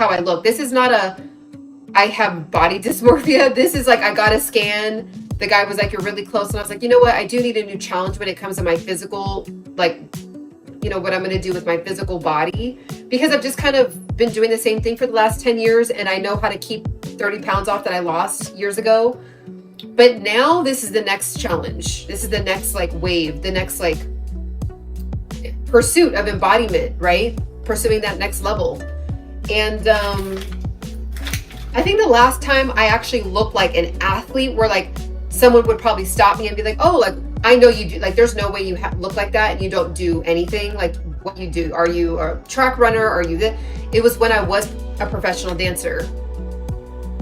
how I look. This is not I have body dysmorphia. This is like, I got a scan. The guy was like, you're really close. And I was like, you know what? I do need a new challenge when it comes to my physical, like, you know, what I'm going to do with my physical body, because I've just kind of been doing the same thing for the last 10 years. And I know how to keep 30 pounds off that I lost years ago. But now this is the next challenge. This is the next like wave, the next like pursuit of embodiment, right? Pursuing that next level. And I think the last time I actually looked like an athlete, where like someone would probably stop me and be like, oh, like, I know you do, like, there's no way you look like that and you don't do anything. Like, what you do? Are you a track runner? Are you this? It was when I was a professional dancer.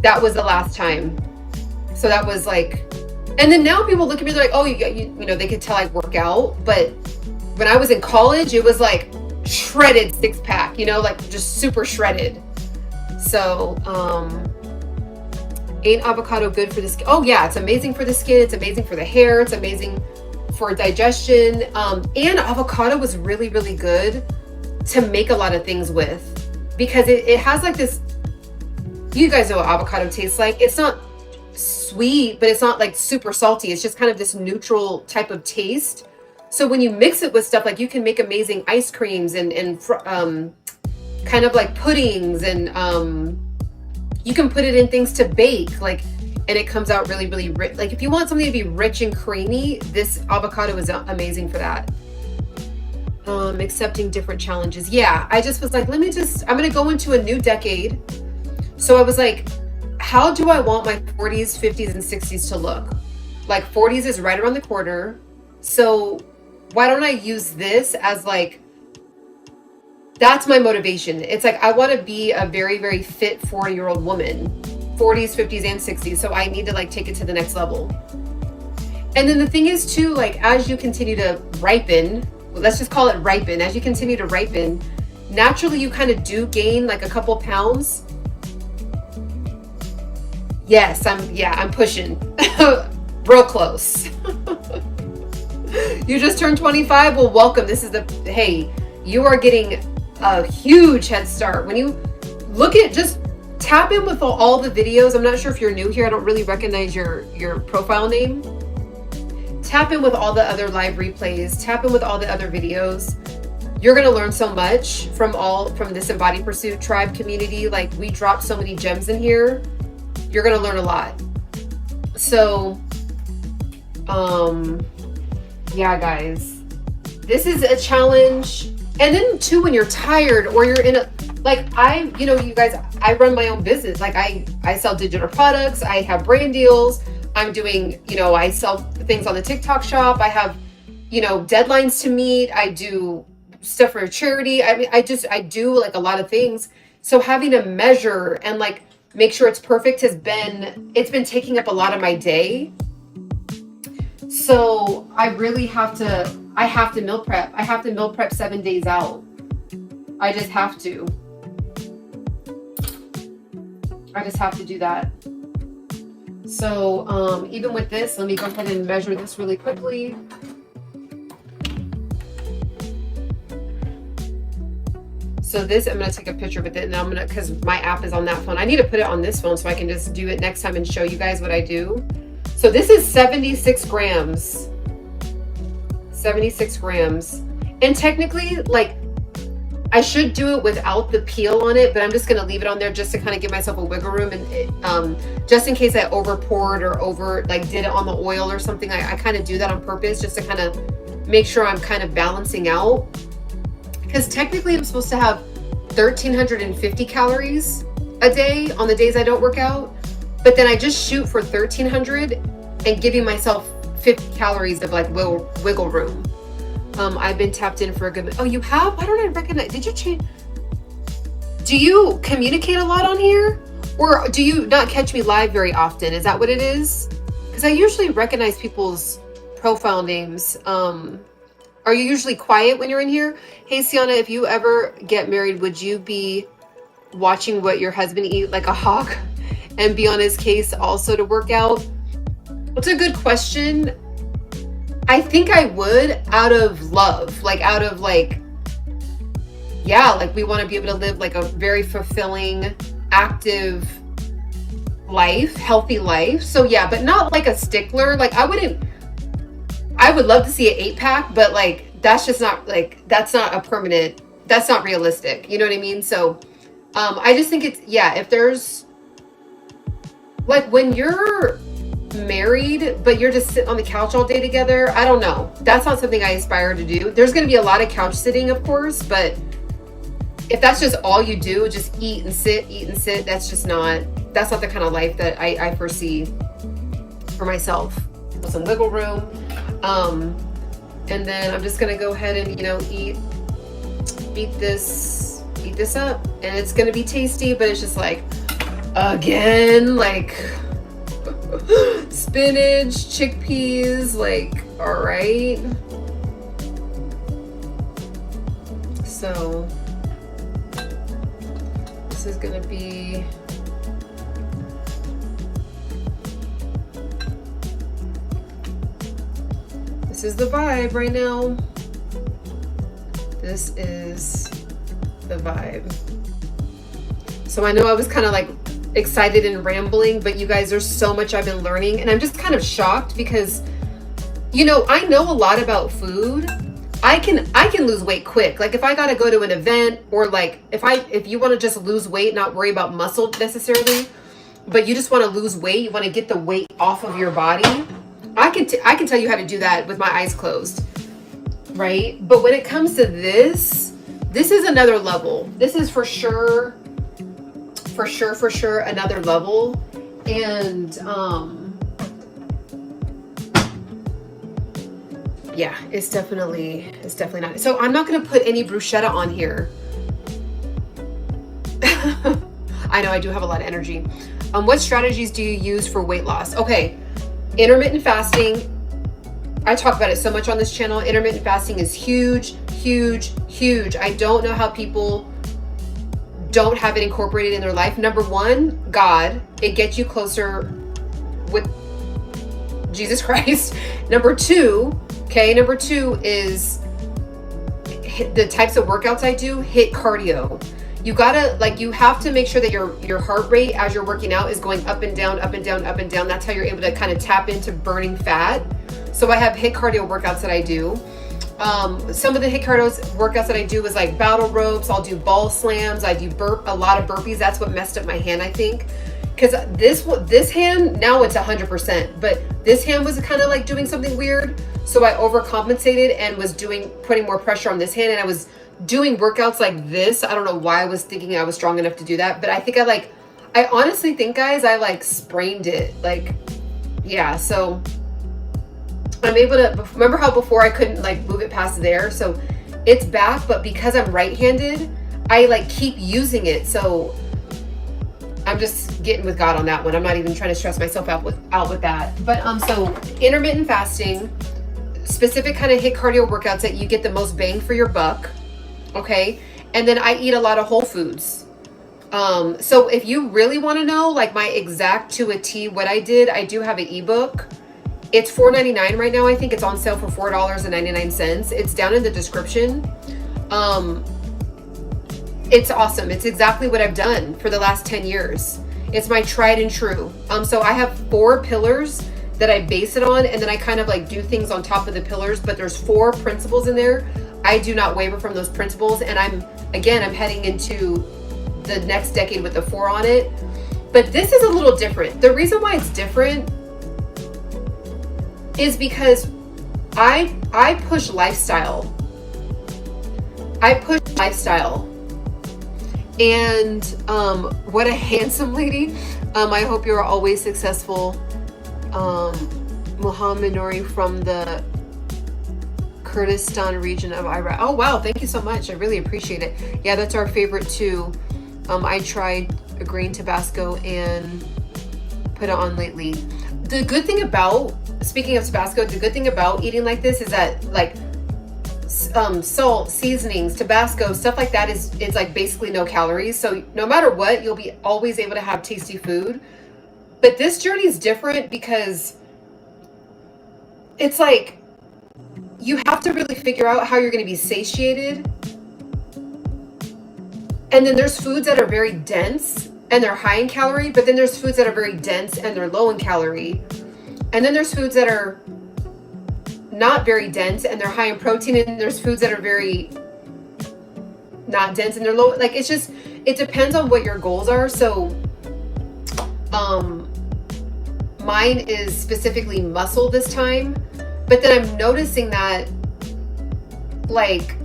That was the last time. So that was like, and then now people look at me, they're like, oh, you know, they could tell I work out. But when I was in college, it was like shredded six pack, you know, like just super shredded. So, ain't avocado good for the skin? Oh yeah, it's amazing for the skin. It's amazing for the hair. It's amazing for digestion. And avocado was really, really good to make a lot of things with, because it has like this, you guys know what avocado tastes like. It's not sweet, but it's not like super salty. It's just kind of this neutral type of taste. So when you mix it with stuff, like you can make amazing ice creams and kind of like puddings, and you can put it in things to bake, like, and it comes out really, really rich. Like if you want something to be rich and creamy, this avocado is amazing for that. Accepting different challenges. Yeah, I just was like, I'm gonna go into a new decade. So I was like, how do I want my 40s, 50s, and 60s to look? Like 40s is right around the corner. So why don't I use this as like, that's my motivation. It's like, I want to be a very, very fit 40-year-old woman, 40s, 50s, and 60s. So I need to like take it to the next level. And then the thing is too, like, as you continue to ripen, let's just call it ripen. As you continue to ripen, naturally you kind of do gain like a couple pounds. Yes, I'm pushing real close. You just turned 25. Well, welcome. This is hey, you are getting a huge head start. When you look at, just tap in with all the videos. I'm not sure if you're new here. I don't really recognize your profile name. Tap in with all the other live replays. Tap in with all the other videos. You're going to learn so much from this Embody Pursuit tribe community. Like, we dropped so many gems in here. You're going to learn a lot. So, yeah, guys, this is a challenge. And then too, when you're tired or you're in a, like, you guys, I run my own business. Like I sell digital products. I have brand deals. I'm doing, I sell things on the TikTok shop. I have, deadlines to meet. I do stuff for a charity. I mean, I do like a lot of things. So having to measure and like make sure it's perfect it's been taking up a lot of my day. So I really have to meal prep. I have to meal prep 7 days out. I just have to. Do that. So even with this, let me go ahead and measure this really quickly. So this, I'm going to take a picture with it, and because my app is on that phone. I need to put it on this phone so I can just do it next time and show you guys what I do. So this is 76 grams. 76 grams. And technically, like, I should do it without the peel on it, but I'm just going to leave it on there just to kind of give myself a wiggle room. And just in case I over poured or did it on the oil or something, I kind of do that on purpose just to kind of make sure I'm kind of balancing out. Because technically I'm supposed to have 1,350 calories a day on the days I don't work out. But then I just shoot for 1,300 and giving myself 50 calories of like wiggle room. I've been tapped in for a good. Oh, you have? Why don't I recognize? Did you change? Do you communicate a lot on here, or do you not catch me live very often? Is that what it is? Because I usually recognize people's profile names. Are you usually quiet when you're in here? Hey, Ciana, if you ever get married, would you be watching what your husband eat like a hawk and be on his case also to work out? That's a good question. I think I would, out of love, yeah, like we want to be able to live like a very fulfilling, active life, healthy life. So yeah, but not like a stickler. Like I would love to see an 8-pack, but like that's just not like, that's not a permanent, that's not realistic. You know what I mean? So I just think it's, yeah, if there's like when you're married, but you're just sitting on the couch all day together, I don't know. That's not something I aspire to do. There's going to be a lot of couch sitting, of course, but if that's just all you do, just eat and sit, that's just not, that's not the kind of life that I foresee for myself. Some wiggle room. And then I'm just going to go ahead and, you know, eat this up, and it's going to be tasty, but it's just like, again, like spinach, chickpeas, like, all right. So this is gonna be, this is the vibe right now. This is the vibe. So I know I was kind of like excited and rambling, but you guys, there's so much I've been learning, and I'm just kind of shocked because, you know, I know a lot about food. I can lose weight quick. Like if I gotta go to an event, or like if you want to just lose weight, not worry about muscle necessarily, but you just want to lose weight, you want to get the weight off of your body, I can tell you how to do that with my eyes closed, right? But when it comes to this is another level. This is for sure another level. And yeah, it's definitely not. So I'm not going to put any bruschetta on here. I know I do have a lot of energy. What strategies do you use for weight loss? Okay, intermittent fasting. I talk about it so much on this channel. Intermittent fasting is huge. I don't know how people don't have it incorporated in their life. Number one, God. It gets you closer with Jesus Christ. Number two is the types of workouts I do, hit cardio. You gotta, like, you have to make sure that your heart rate as you're working out is going up and down, up and down, up and down. That's how you're able to kind of tap into burning fat. So I have hit cardio workouts that I do. Some of the hit cardio workouts that I do is like battle ropes. I'll do ball slams. I do a lot of burpees. That's what messed up my hand, I think. Because this hand, now it's 100%, but this hand was kind of like doing something weird. So I overcompensated and was putting more pressure on this hand, and I was doing workouts like this. I don't know why I was thinking I was strong enough to do that, but I think I honestly think, guys, I like sprained it. Like, yeah, so I'm able to, remember how before I couldn't like move it past there? So it's back, but because I'm right-handed, I like keep using it. So I'm just getting with God on that one. I'm not even trying to stress myself out with that. But so intermittent fasting, specific kind of hit cardio workouts that you get the most bang for your buck. Okay. And then I eat a lot of whole foods. So if you really want to know like my exact to a T what I did, I do have an ebook. It's $4.99 right now. I think it's on sale for $4.99. It's down in the description. It's awesome. It's exactly what I've done for the last 10 years. It's my tried and true. So I have 4 pillars that I base it on, and then I kind of like do things on top of the pillars, but there's 4 principles in there. I do not waver from those principles, and I'm heading into the next decade with the 4 on it. But this is a little different. The reason why it's different is because I push lifestyle. And what a handsome lady. I hope you're always successful. Muhammad Nouri from the Kurdistan region of Iraq. Oh wow, thank you so much. I really appreciate it. Yeah, that's our favorite too. I tried a green Tabasco and put it on lately. The good thing about, speaking of Tabasco, the good thing about eating like this is that like salt, seasonings, Tabasco, stuff like that it's like basically no calories. So no matter what, you'll be always able to have tasty food. But this journey is different because it's like you have to really figure out how you're going to be satiated And then there's foods that are very dense and they're high in calorie, but then there's foods that are very dense and they're low in calorie. And then there's foods that are not very dense and they're high in protein, and there's foods that are very not dense and they're low. Like, it's just, it depends on what your goals are. So mine is specifically muscle this time, but then I'm noticing that, like,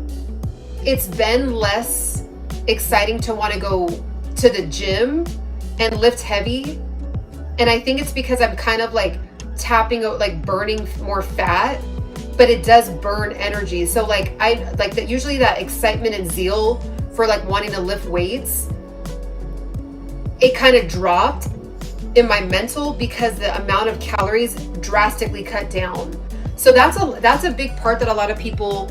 it's been less exciting to want to go to the gym and lift heavy. And I think it's because I'm kind of like tapping out, like burning more fat, but it does burn energy. So like, I like that, usually that excitement and zeal for like wanting to lift weights, it kind of dropped in my mental because the amount of calories drastically cut down. So that's a big part that a lot of people,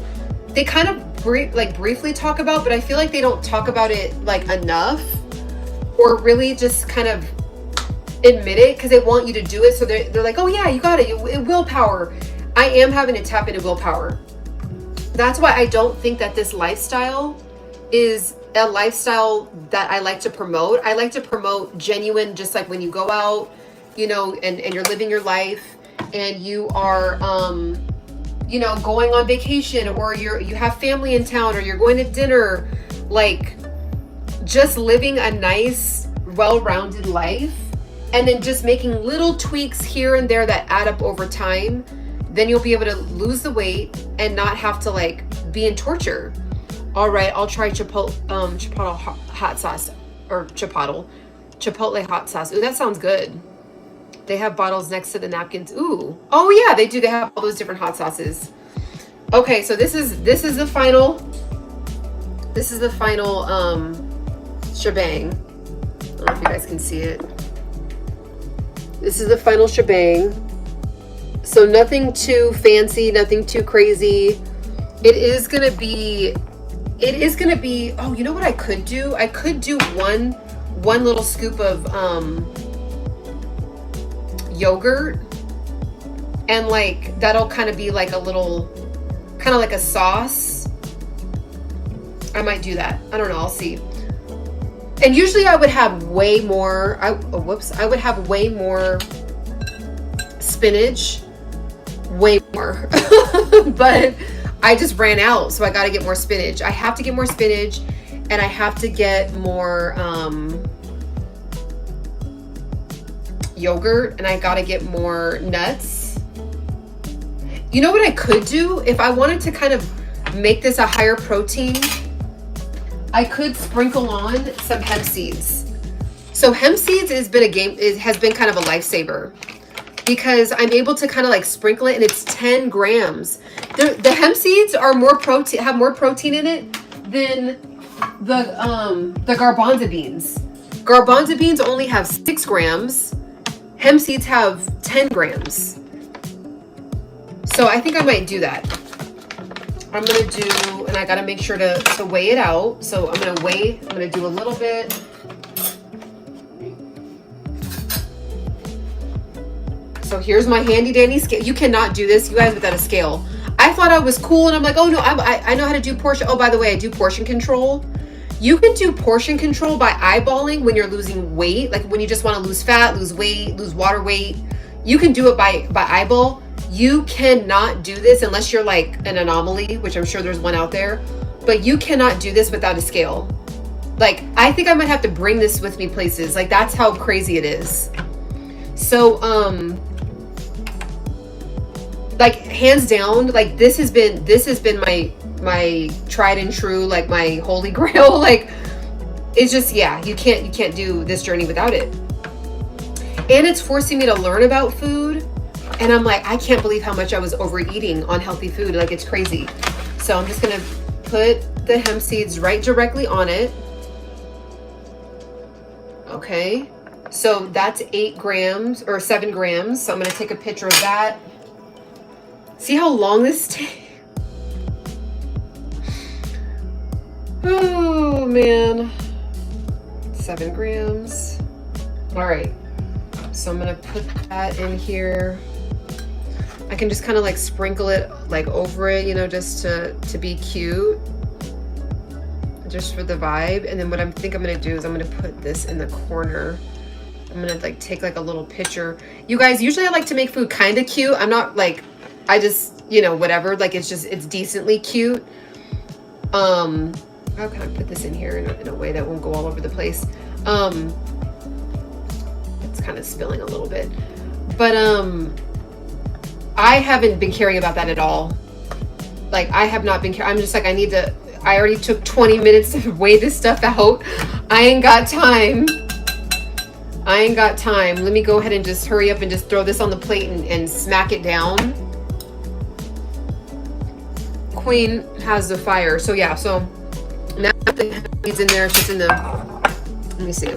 they kind of briefly talk about, but I feel like they don't talk about it like enough, or really just kind of admit it, because they want you to do it. So they're like, oh yeah, you got it. Willpower. I am having to tap into willpower. That's why I don't think that this lifestyle is a lifestyle that I like to promote. I like to promote genuine, just like when you go out, you know, and you're living your life and you are, you know, going on vacation, or you have family in town, or you're going to dinner, like just living a nice, well-rounded life, and then just making little tweaks here and there that add up over time. Then you'll be able to lose the weight and not have to like be in torture. All right, I'll try chipotle hot sauce, or chipotle hot sauce. Ooh, that sounds good. They have bottles next to the napkins. Ooh, oh yeah, they do. They have all those different hot sauces. Okay, so this is the final shebang. I don't know if you guys can see it. This is the final shebang. So nothing too fancy, nothing too crazy. It is gonna be, oh, you know what I could do? I could do one little scoop of yogurt, and like that'll kind of be like a little, kind of like a sauce. I might do that. I don't know, I'll see. And usually I would have way more, I would have way more spinach, way more, but I just ran out, so I got to get more spinach. I have to get more spinach, and I have to get more yogurt, and I got to get more nuts. You know what I could do? If I wanted to kind of make this a higher protein, I could sprinkle on some hemp seeds. So hemp seeds has been kind of a lifesaver, because I'm able to kind of like sprinkle it, and it's 10 grams. The hemp seeds are have more protein in it than the garbanzo beans. Garbanzo beans only have 6 grams. Hemp seeds have 10 grams. So I think I might do that. I'm gonna do, and I gotta make sure to weigh it out. So I'm gonna do a little bit. So here's my handy dandy scale. You cannot do this, you guys, without a scale. I thought I was cool, and I'm like, oh no, I know how to do portion. Oh, by the way, I do portion control. You can do portion control by eyeballing when you're losing weight, like when you just want to lose fat, lose weight, lose water weight. You can do it by eyeball. You cannot do this unless you're like an anomaly, which I'm sure there's one out there, but you cannot do this without a scale. Like, I think I might have to bring this with me places. Like, that's how crazy it is. So, like, hands down, like this has been my tried and true, like my holy grail. Like, it's just, yeah, you can't do this journey without it. And it's forcing me to learn about food. And I'm like, I can't believe how much I was overeating on healthy food. Like, it's crazy. So I'm just gonna put the hemp seeds right directly on it. Okay, so that's 8 grams or 7 grams. So I'm gonna take a picture of that. See how long this takes? Oh man, 7 grams. All right, so I'm gonna put that in here. I can just kind of like sprinkle it like over it, you know, just to be cute. just for the vibe. And then what I think I'm gonna do is I'm gonna put this in the corner. I'm gonna like take like a little picture. You guys, usually I like to make food kind of cute. I'm not like, I just, you know, whatever, like it's decently cute. How can I put this in here in a way that won't go all over the place? It's kind of spilling a little bit, but I haven't been caring about that at all. Like I have not been I'm just like, I already took 20 minutes to weigh this stuff out. I ain't got time. Let me go ahead and just hurry up and just throw this on the plate and smack it down. Queen has the fire. So yeah, so now he's in there. It's just in the, let me see.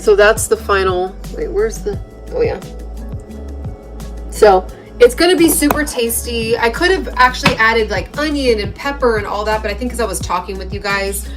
So that's the final, wait, where's the, oh yeah. So it's gonna be super tasty. I could have actually added like onion and pepper and all that, but I think because I was talking with you guys,